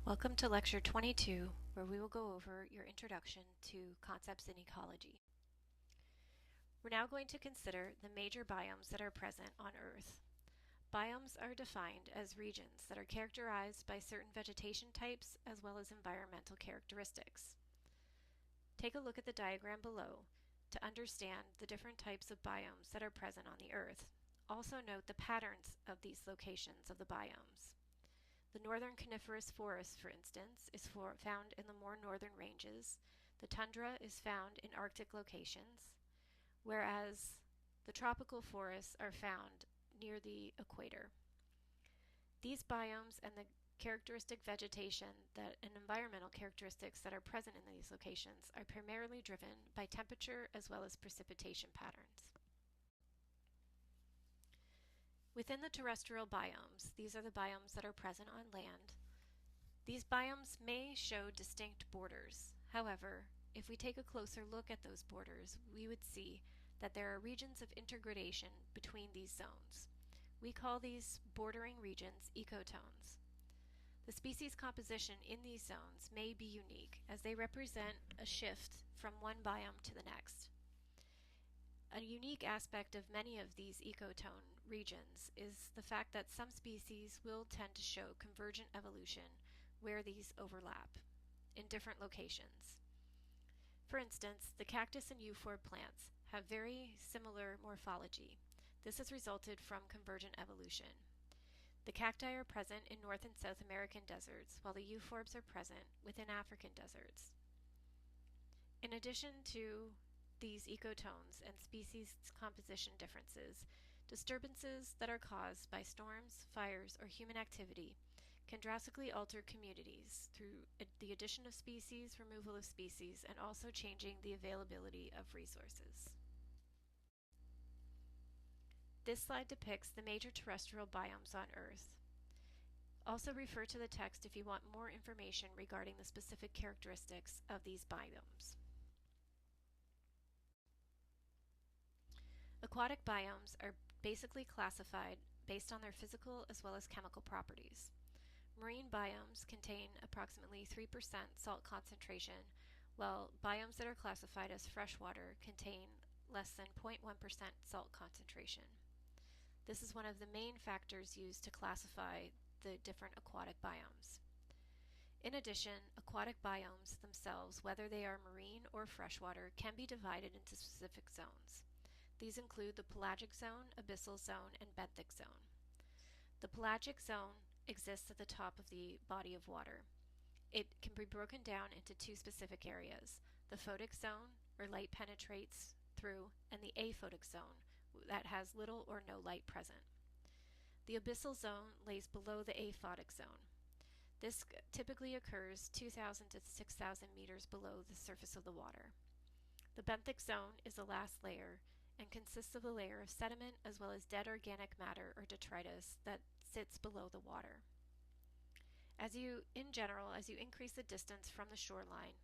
Welcome to Lecture 22, where we will go over your introduction to concepts in ecology. We're now going to consider the major biomes that are present on Earth. Biomes are defined as regions that are characterized by certain vegetation types as well as environmental characteristics. Take a look at the diagram below to understand the different types of biomes that are present on the Earth. Also note the patterns of these locations of the biomes. The northern coniferous forest, for instance, is found in the more northern ranges. The tundra is found in Arctic locations, whereas the tropical forests are found near the equator. These biomes and the characteristic vegetation and environmental characteristics that are present in these locations are primarily driven by temperature as well as precipitation patterns. Within the terrestrial biomes, these are the biomes that are present on land. These biomes may show distinct borders. However, if we take a closer look at those borders, we would see that there are regions of intergradation between these zones. We call these bordering regions ecotones. The species composition in these zones may be unique, as they represent a shift from one biome to the next. A unique aspect of many of these ecotone regions is the fact that some species will tend to show convergent evolution where these overlap in different locations. For instance, the cactus and euphorbia plants have very similar morphology. This has resulted from convergent evolution. The cacti are present in North and South American deserts, while the euphorbs are present within African deserts. In addition to these ecotones and species composition differences, disturbances that are caused by storms, fires, or human activity can drastically alter communities through the addition of species, removal of species, and also changing the availability of resources. This slide depicts the major terrestrial biomes on Earth. Also refer to the text if you want more information regarding the specific characteristics of these biomes. Aquatic biomes are basically classified based on their physical as well as chemical properties. Marine biomes contain approximately 3% salt concentration, while biomes that are classified as freshwater contain less than 0.1% salt concentration. This is one of the main factors used to classify the different aquatic biomes. In addition, aquatic biomes themselves, whether they are marine or freshwater, can be divided into specific zones. These include the pelagic zone, abyssal zone, and benthic zone. The pelagic zone exists at the top of the body of water. It can be broken down into two specific areas: the photic zone, where light penetrates through, and the aphotic zone, that has little or no light present. The abyssal zone lays below the aphotic zone. This typically occurs 2,000 to 6,000 meters below the surface of the water. The benthic zone is the last layer and consists of a layer of sediment as well as dead organic matter or detritus that sits below the water. In general, as you increase the distance from the shoreline,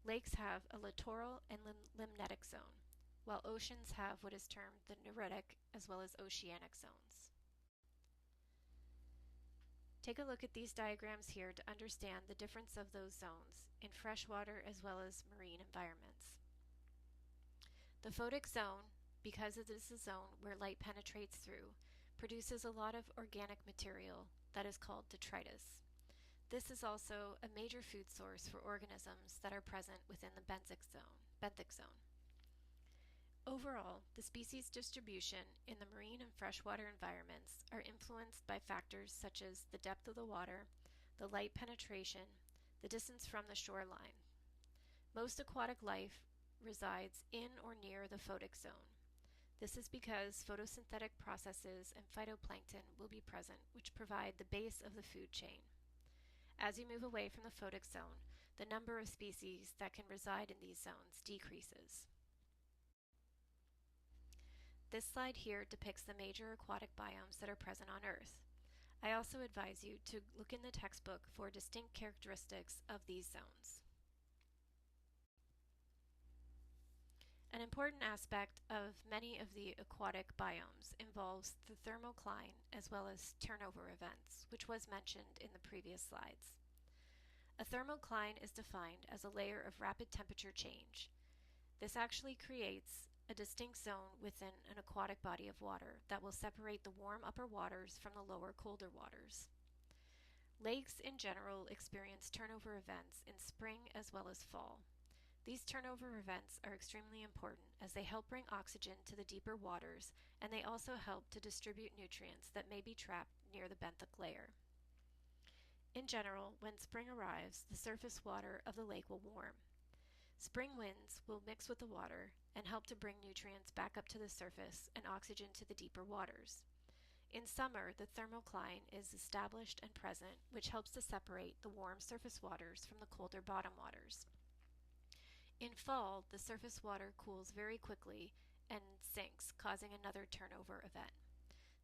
lakes have a littoral and limnetic zone, while oceans have what is termed the neritic as well as oceanic zones. Take a look at these diagrams here to understand the difference of those zones in freshwater as well as marine environments. The photic zone, because it is a zone where light penetrates through, produces a lot of organic material that is called detritus. This is also a major food source for organisms that are present within the benthic zone. Overall, the species distribution in the marine and freshwater environments are influenced by factors such as the depth of the water, the light penetration, the distance from the shoreline. Most aquatic life resides in or near the photic zone. This is because photosynthetic processes and phytoplankton will be present, which provide the base of the food chain. As you move away from the photic zone, the number of species that can reside in these zones decreases. This slide here depicts the major aquatic biomes that are present on Earth. I also advise you to look in the textbook for distinct characteristics of these zones. An important aspect of many of the aquatic biomes involves the thermocline as well as turnover events, which was mentioned in the previous slides. A thermocline is defined as a layer of rapid temperature change. This actually creates a distinct zone within an aquatic body of water that will separate the warm upper waters from the lower colder waters. Lakes in general experience turnover events in spring as well as fall. These turnover events are extremely important as they help bring oxygen to the deeper waters, and they also help to distribute nutrients that may be trapped near the benthic layer. In general, when spring arrives, the surface water of the lake will warm. Spring winds will mix with the water and help to bring nutrients back up to the surface and oxygen to the deeper waters. In summer, the thermocline is established and present, which helps to separate the warm surface waters from the colder bottom waters. In fall, the surface water cools very quickly and sinks, causing another turnover event.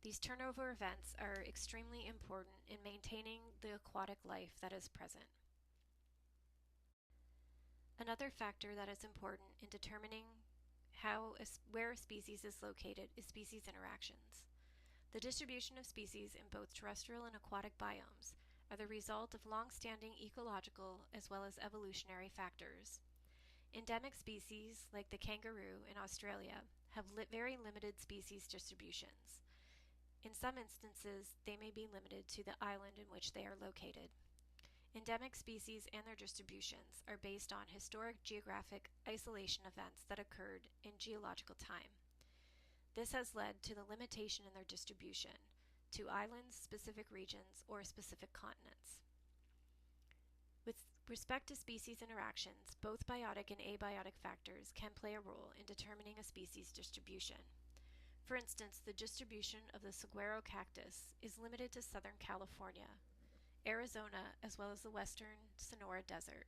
These turnover events are extremely important in maintaining the aquatic life that is present. Another factor that is important in determining where a species is located is species interactions. The distribution of species in both terrestrial and aquatic biomes are the result of long-standing ecological as well as evolutionary factors. Endemic species, like the kangaroo in Australia, have very limited species distributions. In some instances, they may be limited to the island in which they are located. Endemic species and their distributions are based on historic geographic isolation events that occurred in geological time. This has led to the limitation in their distribution to islands, specific regions, or specific continents. With respect to species interactions, both biotic and abiotic factors can play a role in determining a species distribution. For instance, the distribution of the saguaro cactus is limited to Southern California, Arizona, as well as the western Sonora Desert.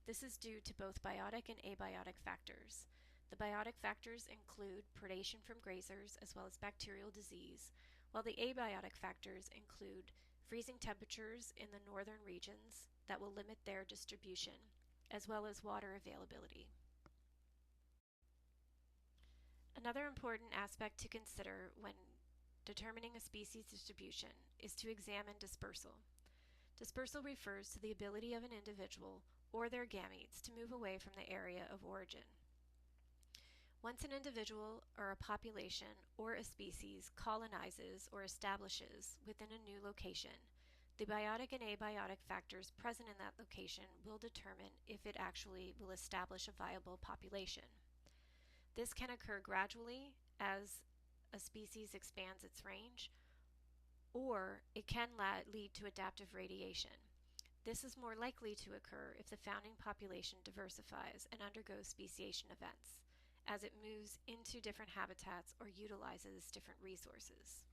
This is due to both biotic and abiotic factors. The biotic factors include predation from grazers as well as bacterial disease, while the abiotic factors include freezing temperatures in the northern regions that will limit their distribution, as well as water availability. Another important aspect to consider when determining a species distribution is to examine dispersal. Dispersal refers to the ability of an individual or their gametes to move away from the area of origin. Once an individual or a population or a species colonizes or establishes within a new location, the biotic and abiotic factors present in that location will determine if it actually will establish a viable population. This can occur gradually as a species expands its range, or it can lead to adaptive radiation. This is more likely to occur if the founding population diversifies and undergoes speciation events, as it moves into different habitats or utilizes different resources.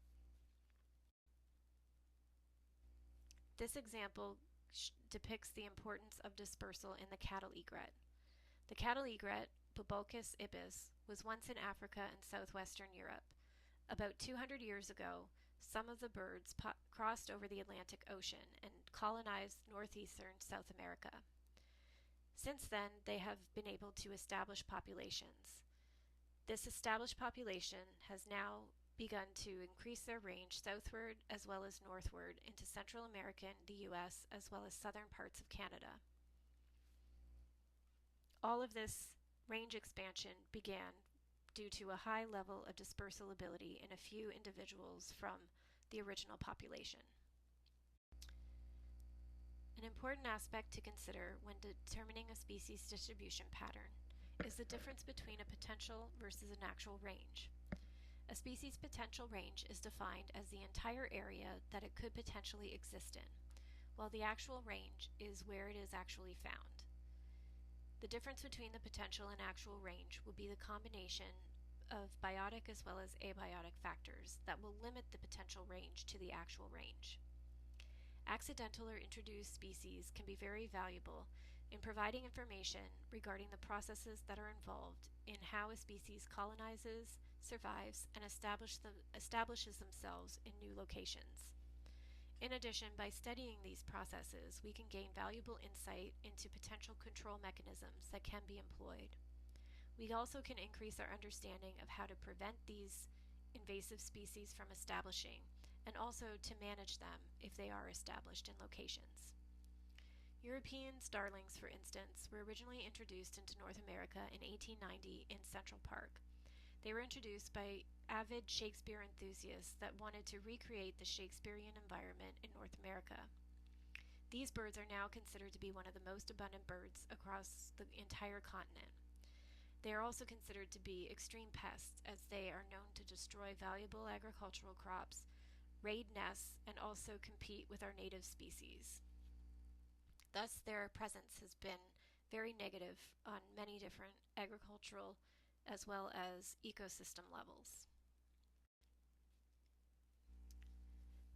This example depicts the importance of dispersal in the cattle egret. The cattle egret, Bubulcus ibis, was once in Africa and southwestern Europe. About 200 years ago, some of the birds crossed over the Atlantic Ocean and colonized northeastern South America. Since then, they have been able to establish populations. This established population has now begun to increase their range southward as well as northward into Central America, the US, as well as southern parts of Canada. All of this range expansion began due to a high level of dispersal ability in a few individuals from the original population. An important aspect to consider when determining a species distribution pattern is the difference between a potential versus an actual range. A species' potential range is defined as the entire area that it could potentially exist in, while the actual range is where it is actually found. The difference between the potential and actual range will be the combination of biotic as well as abiotic factors that will limit the potential range to the actual range. Accidental or introduced species can be very valuable in providing information regarding the processes that are involved in how a species colonizes, survives, and establishes themselves in new locations. In addition, by studying these processes, we can gain valuable insight into potential control mechanisms that can be employed. We also can increase our understanding of how to prevent these invasive species from establishing, and also to manage them if they are established in locations. European starlings, for instance, were originally introduced into North America in 1890 in Central Park. They were introduced by avid Shakespeare enthusiasts that wanted to recreate the Shakespearean environment in North America. These birds are now considered to be one of the most abundant birds across the entire continent. They are also considered to be extreme pests, as they are known to destroy valuable agricultural crops, raid nests, and also compete with our native species. Thus, their presence has been very negative on many different agricultural as well as ecosystem levels.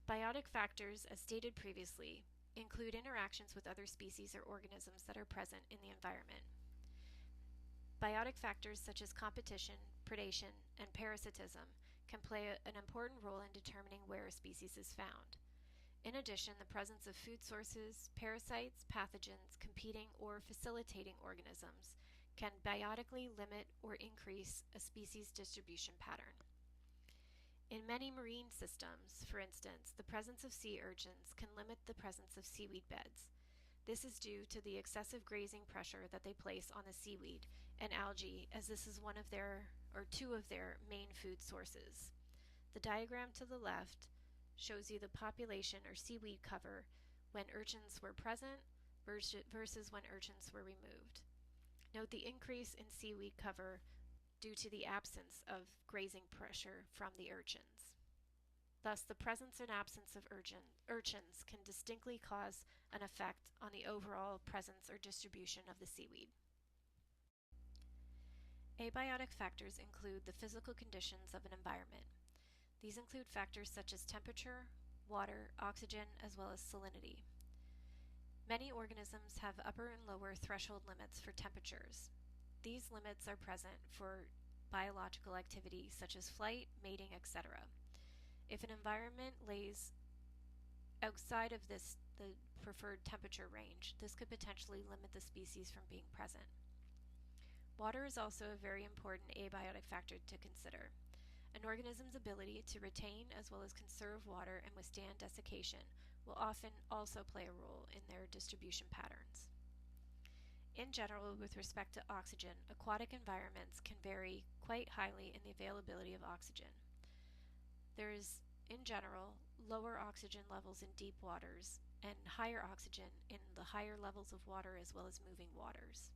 Biotic factors, as stated previously, include interactions with other species or organisms that are present in the environment. Biotic factors such as competition, predation, and parasitism can play an important role in determining where a species is found. In addition, the presence of food sources, parasites, pathogens, competing or facilitating organisms can biotically limit or increase a species distribution pattern. In many marine systems, for instance, the presence of sea urchins can limit the presence of seaweed beds. This is due to the excessive grazing pressure that they place on the seaweed and algae, as this is one of their or two of their main food sources. The diagram to the left shows you the population or seaweed cover when urchins were present versus when urchins were removed. Note the increase in seaweed cover due to the absence of grazing pressure from the urchins. Thus, the presence and absence of urchins can distinctly cause an effect on the overall presence or distribution of the seaweed. Abiotic factors include the physical conditions of an environment. These include factors such as temperature, water, oxygen, as well as salinity. Many organisms have upper and lower threshold limits for temperatures. These limits are present for biological activity such as flight, mating, etc. If an environment lays outside of the preferred temperature range, this could potentially limit the species from being present. Water is also a very important abiotic factor to consider. An organism's ability to retain as well as conserve water and withstand desiccation will often also play a role in their distribution patterns. In general, with respect to oxygen, aquatic environments can vary quite highly in the availability of oxygen. There is, in general, lower oxygen levels in deep waters and higher oxygen in the higher levels of water as well as moving waters.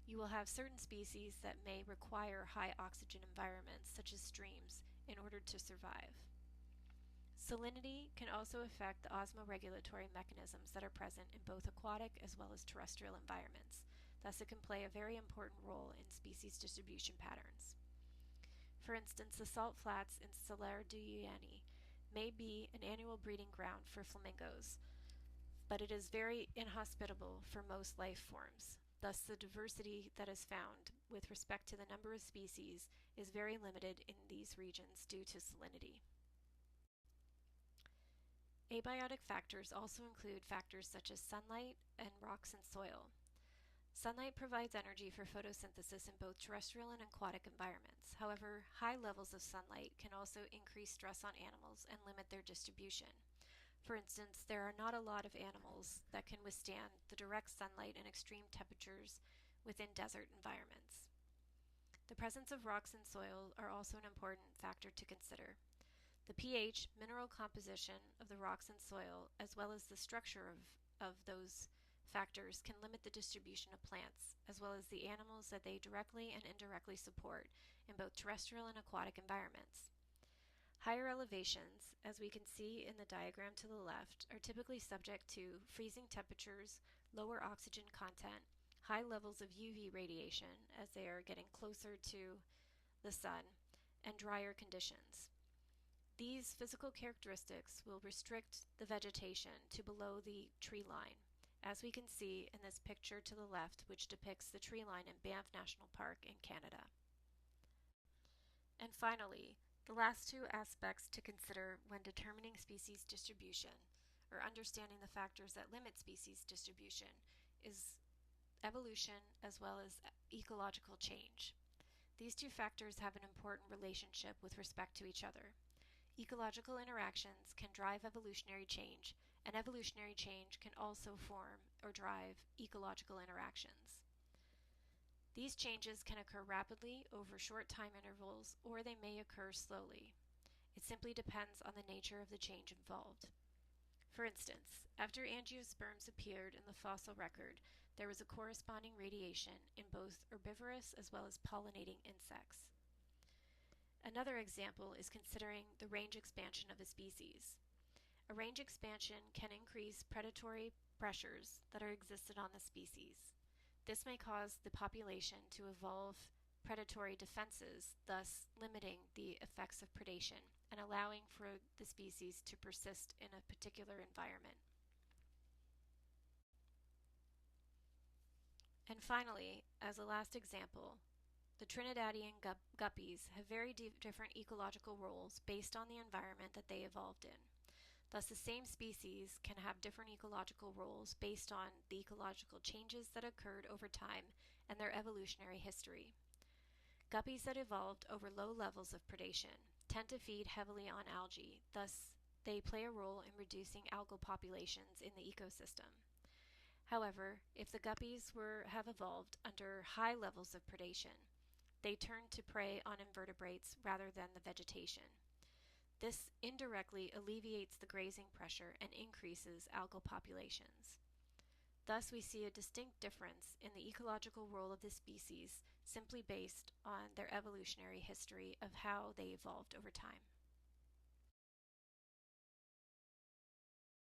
You will have certain species that may require high oxygen environments, such as streams, in order to survive. Salinity can also affect the osmoregulatory mechanisms that are present in both aquatic as well as terrestrial environments. Thus, it can play a very important role in species distribution patterns. For instance, the salt flats in Salar de Uyuni may be an annual breeding ground for flamingos, but it is very inhospitable for most life forms. Thus, the diversity that is found with respect to the number of species is very limited in these regions due to salinity. Abiotic factors also include factors such as sunlight and rocks and soil. Sunlight provides energy for photosynthesis in both terrestrial and aquatic environments. However, high levels of sunlight can also increase stress on animals and limit their distribution. For instance, there are not a lot of animals that can withstand the direct sunlight and extreme temperatures within desert environments. The presence of rocks and soil are also an important factor to consider. The pH, mineral composition of the rocks and soil, as well as the structure of those factors can limit the distribution of plants, as well as the animals that they directly and indirectly support in both terrestrial and aquatic environments. Higher elevations, as we can see in the diagram to the left, are typically subject to freezing temperatures, lower oxygen content, high levels of UV radiation as they are getting closer to the sun, and drier conditions. These physical characteristics will restrict the vegetation to below the tree line, as we can see in this picture to the left, which depicts the tree line in Banff National Park in Canada. And finally, the last two aspects to consider when determining species distribution, or understanding the factors that limit species distribution, is evolution as well as ecological change. These two factors have an important relationship with respect to each other. Ecological interactions can drive evolutionary change, and evolutionary change can also form or drive ecological interactions. These changes can occur rapidly over short time intervals, or they may occur slowly. It simply depends on the nature of the change involved. For instance, after angiosperms appeared in the fossil record, there was a corresponding radiation in both herbivorous as well as pollinating insects. Another example is considering the range expansion of a species. A range expansion can increase predatory pressures that are existed on the species. This may cause the population to evolve predatory defenses, thus limiting the effects of predation and allowing for the species to persist in a particular environment. And finally, as a last example, the Trinidadian guppies have very different ecological roles based on the environment that they evolved in. Thus, the same species can have different ecological roles based on the ecological changes that occurred over time and their evolutionary history. Guppies that evolved over low levels of predation tend to feed heavily on algae, thus they play a role in reducing algal populations in the ecosystem. However, if the guppies have evolved under high levels of predation, they turn to prey on invertebrates rather than the vegetation. This indirectly alleviates the grazing pressure and increases algal populations. Thus, we see a distinct difference in the ecological role of the species simply based on their evolutionary history of how they evolved over time.